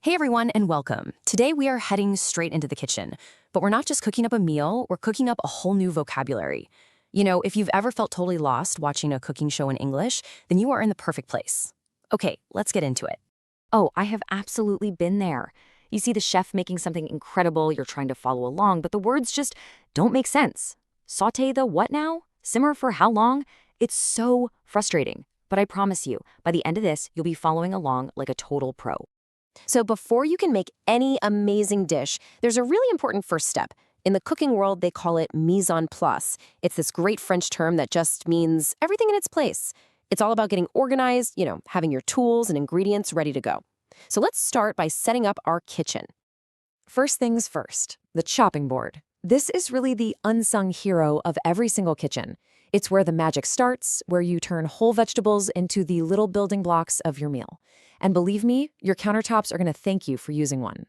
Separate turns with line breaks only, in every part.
Hey everyone, and welcome. Today we are heading straight into the kitchen, but we're not just cooking up a meal, we're cooking up a whole new vocabulary. You know, if you've ever felt totally lost watching a cooking show in English, then you are in the perfect place. Okay, let's get into it.
Oh, I have absolutely been there. You see the chef making something incredible, you're trying to follow along, but the words just don't make sense. Sauté the what now? Simmer for how long? It's so frustrating. But I promise you, by the end of this, you'll be following along like a total pro.
So before you can make any amazing dish, there's a really important first step. In the cooking world, they call it mise en place. It's this great French term that just means everything in its place. It's all about getting organized, having your tools and ingredients ready to go. So let's start by setting up our kitchen.
First things first, the chopping board. This is really the unsung hero of every single kitchen. It's where the magic starts, where you turn whole vegetables into the little building blocks of your meal. And believe me, your countertops are going to thank you for using one.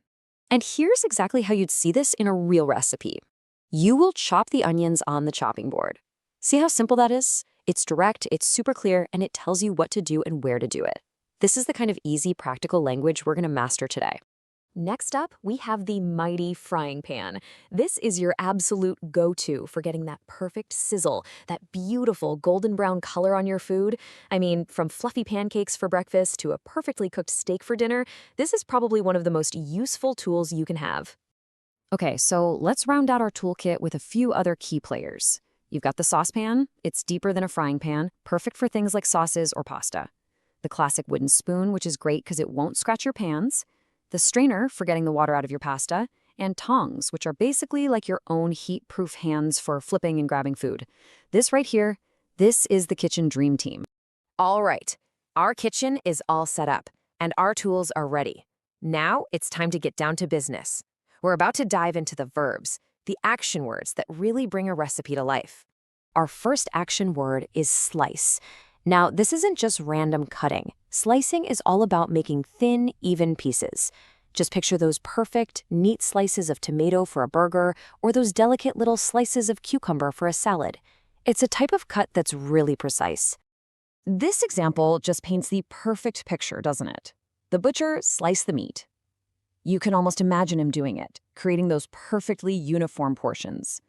And here's exactly how you'd see this in a real recipe. You will chop the onions on the chopping board. See how simple that is? It's direct, it's super clear, and it tells you what to do and where to do it. This is the kind of easy, practical language we're going to master today. Next up, we have the mighty frying pan. This is your absolute go-to for getting that perfect sizzle, that beautiful golden brown color on your food. I mean, from fluffy pancakes for breakfast to a perfectly cooked steak for dinner, this is probably one of the most useful tools you can have. Okay, so let's round out our toolkit with a few other key players. You've got the saucepan. It's deeper than a frying pan, perfect for things like sauces or pasta. The classic wooden spoon, which is great because it won't scratch your pans. The strainer for getting the water out of your pasta, and tongs, which are basically like your own heat-proof hands for flipping and grabbing food. This right here, this is the kitchen dream team.
All right, our kitchen is all set up, and our tools are ready. Now it's time to get down to business. We're about to dive into the verbs, the action words that really bring a recipe to life. Our first action word is slice. Now, this isn't just random cutting. Slicing is all about making thin, even pieces. Just picture those perfect, neat slices of tomato for a burger or those delicate little slices of cucumber for a salad. It's a type of cut that's really precise. This example just paints the perfect picture, doesn't it? The butcher sliced the meat. You can almost imagine him doing it, creating those perfectly uniform portions.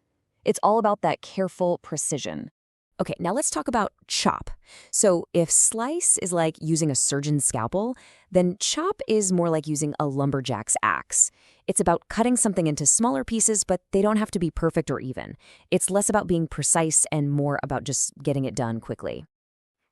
It's all about that careful precision. Okay, now let's talk about chop. So if slice is like using a surgeon's scalpel, then chop is more like using a lumberjack's axe. It's about cutting something into smaller pieces, but they don't have to be perfect or even. It's less about being precise and more about just getting it done quickly.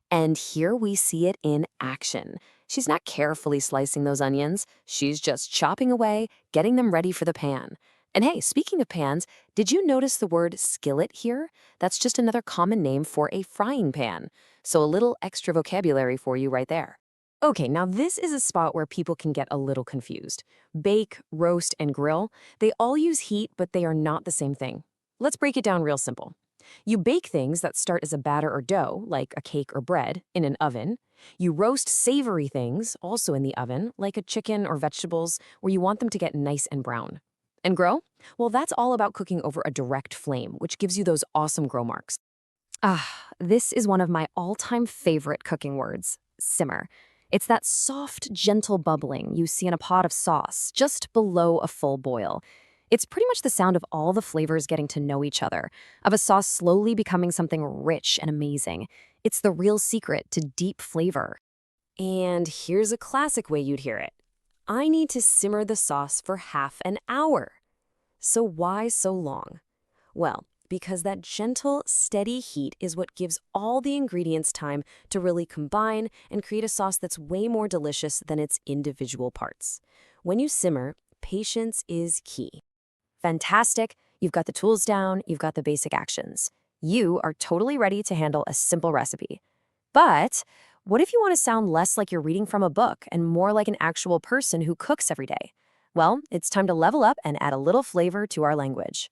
And here we see it in action. She's not carefully slicing those onions. She's just chopping away, getting them ready for the pan. And hey, speaking of pans, did you notice the word skillet here? That's just another common name for a frying pan. So a little extra vocabulary for you right there. Okay, now this is a spot where people can get a little confused. Bake, roast, and grill, they all use heat, but they are not the same thing. Let's break it down real simple. You bake things that start as a batter or dough, like a cake or bread, in an oven. You roast savory things, also in the oven, like a chicken or vegetables, where you want them to get nice and brown. And grill? Well, that's all about cooking over a direct flame, which gives you those awesome grill marks. This is one of my all-time favorite cooking words, simmer. It's that soft, gentle bubbling you see in a pot of sauce, just below a full boil. It's pretty much the sound of all the flavors getting to know each other, of a sauce slowly becoming something rich and amazing. It's the real secret to deep flavor. And here's a classic way you'd hear it. I need to simmer the sauce for half an hour. So why so long? Well, because that gentle, steady heat is what gives all the ingredients time to really combine and create a sauce that's way more delicious than its individual parts. When you simmer, patience is key. Fantastic, you've got the tools down, you've got the basic actions. You are totally ready to handle a simple recipe. But what if you want to sound less like you're reading from a book and more like an actual person who cooks every day? Well, it's time to level up and add a little flavor to our language.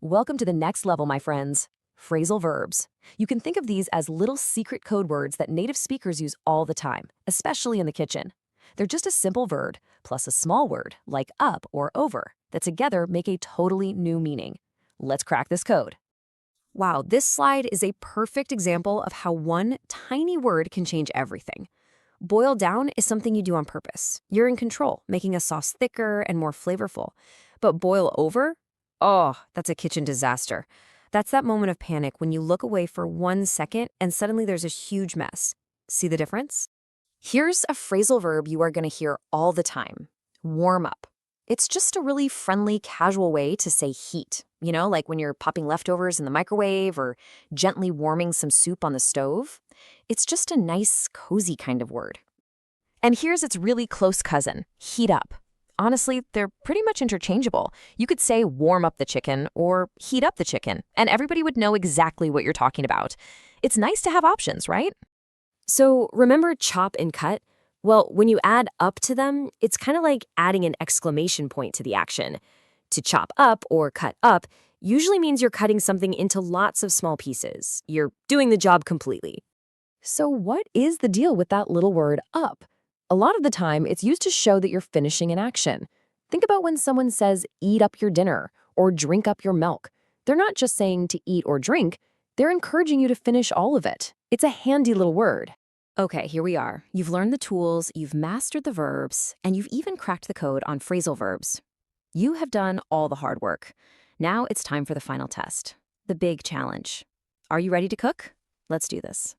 Welcome to the next level, my friends. Phrasal verbs. You can think of these as little secret code words that native speakers use all the time, especially in the kitchen. They're just a simple verb plus a small word, like up or over, that together make a totally new meaning. Let's crack this code. Wow, this slide is a perfect example of how one tiny word can change everything. Boil down is something you do on purpose. You're in control, making a sauce thicker and more flavorful. But boil over? Oh, that's a kitchen disaster. That's that moment of panic when you look away for 1 second and suddenly there's a huge mess. See the difference? Here's a phrasal verb you are going to hear all the time. Warm up. It's just a really friendly, casual way to say heat. You know, like when you're popping leftovers in the microwave or gently warming some soup on the stove. It's just a nice, cozy kind of word. And here's its really close cousin, heat up. Honestly, they're pretty much interchangeable. You could say warm up the chicken or heat up the chicken, and everybody would know exactly what you're talking about. It's nice to have options, right? So remember chop and cut? Well, when you add up to them, it's kind of like adding an exclamation point to the action. To chop up or cut up usually means you're cutting something into lots of small pieces. You're doing the job completely.
So what is the deal with that little word up? A lot of the time, it's used to show that you're finishing an action. Think about when someone says, eat up your dinner or drink up your milk. They're not just saying to eat or drink, they're encouraging you to finish all of it. It's a handy little word.
Okay, here we are. You've learned the tools, you've mastered the verbs, and you've even cracked the code on phrasal verbs. You have done all the hard work. Now it's time for the final test, the big challenge. Are you ready to cook? Let's do this.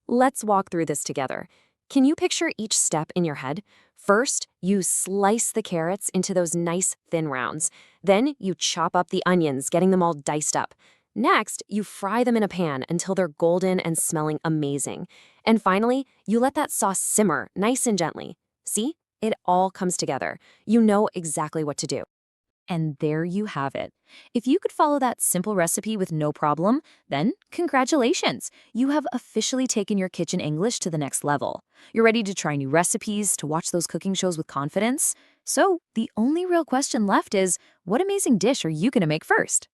Let's walk through this together. Can you picture each step in your head? First, you slice the carrots into those nice thin rounds. Then you chop up the onions, getting them all diced up. Next, you fry them in a pan until they're golden and smelling amazing. And finally, you let that sauce simmer nice and gently. See? It all comes together. You know exactly what to do. And there you have it. If you could follow that simple recipe with no problem, then congratulations! You have officially taken your kitchen English to the next level. You're ready to try new recipes, to watch those cooking shows with confidence. So the only real question left is, what amazing dish are you going to make first?